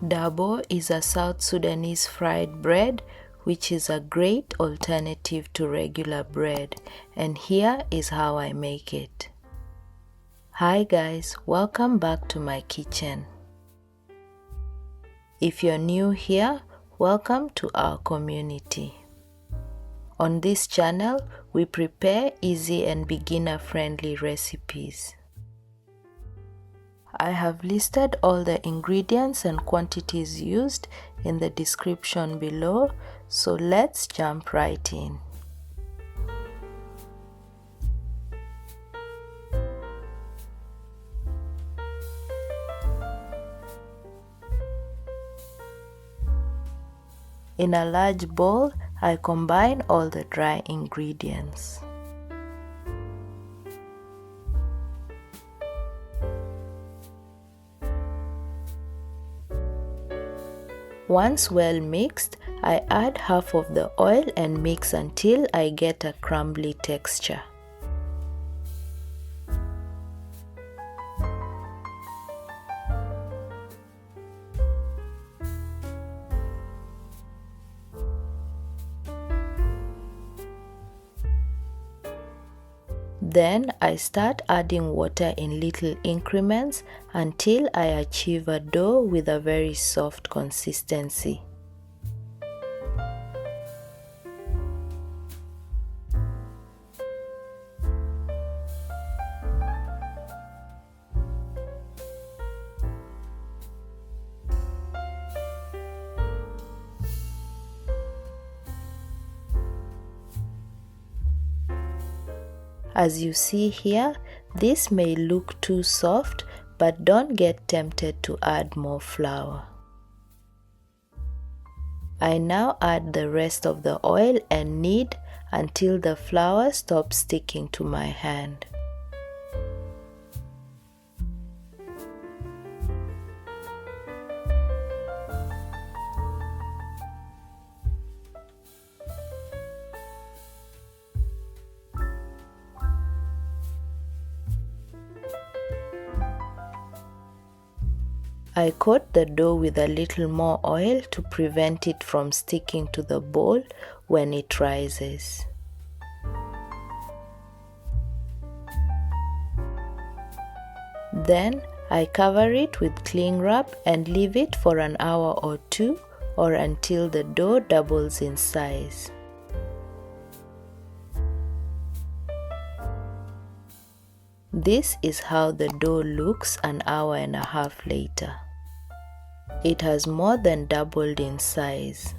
Dabo is a South Sudanese fried bread which is a great alternative to regular bread, and here is how I make it. Hi guys, welcome back to my kitchen. If you're new here, welcome to our community. On this channel, we prepare easy and beginner-friendly recipes. I have listed all the ingredients and quantities used in the description below, so let's jump right in. In a large bowl, I combine all the dry ingredients. Once well mixed, I add half of the oil and mix until I get a crumbly texture. Then I start adding water in little increments until I achieve a dough with a very soft consistency. As you see here, this may look too soft, but don't get tempted to add more flour. I now add the rest of the oil and knead until the flour stops sticking to my hand. I coat the dough with a little more oil to prevent it from sticking to the bowl when it rises. Then I cover it with cling wrap and leave it for an hour or two, or until the dough doubles in size. This is how the dough looks an hour and a half later. It has more than doubled in size.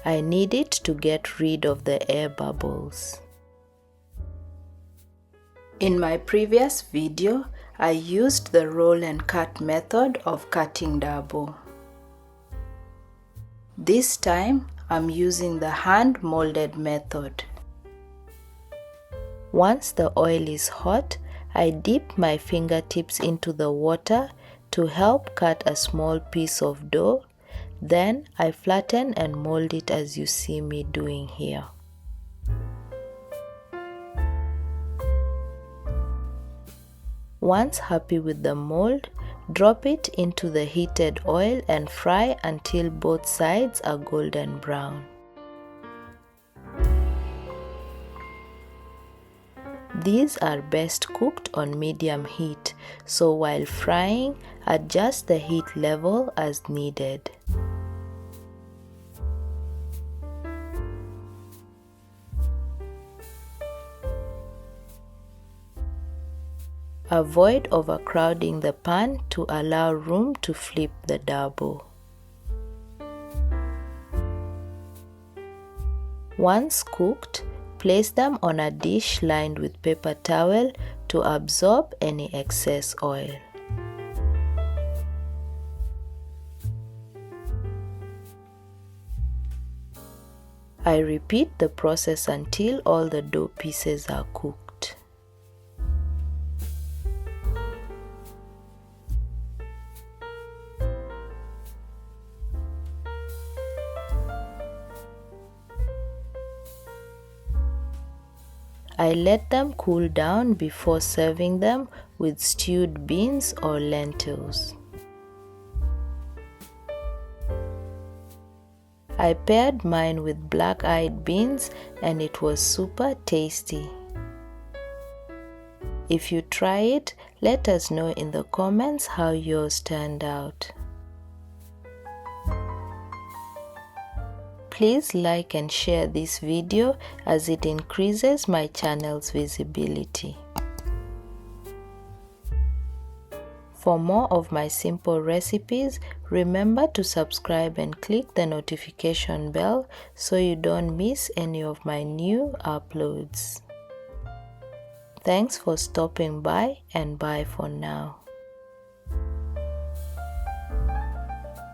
I knead it to get rid of the air bubbles. In my previous video, I used the roll and cut method of cutting Dabo. This time, I'm using the hand molded method. Once the oil is hot, I dip my fingertips into the water to help cut a small piece of dough. Then I flatten and mold it as you see me doing here. Once happy with the mold, drop it into the heated oil and fry until both sides are golden brown. These are best cooked on medium heat, so while frying, adjust the heat level as needed. Avoid overcrowding the pan to allow room to flip the Dabo. Once cooked, place them on a dish lined with paper towel to absorb any excess oil. I repeat the process until all the dough pieces are cooked. I let them cool down before serving them with stewed beans or lentils. I paired mine with black-eyed beans and it was super tasty. If you try it, let us know in the comments how yours turned out. Please like and share this video as it increases my channel's visibility. For more of my simple recipes, remember to subscribe and click the notification bell so you don't miss any of my new uploads. Thanks for stopping by and bye for now.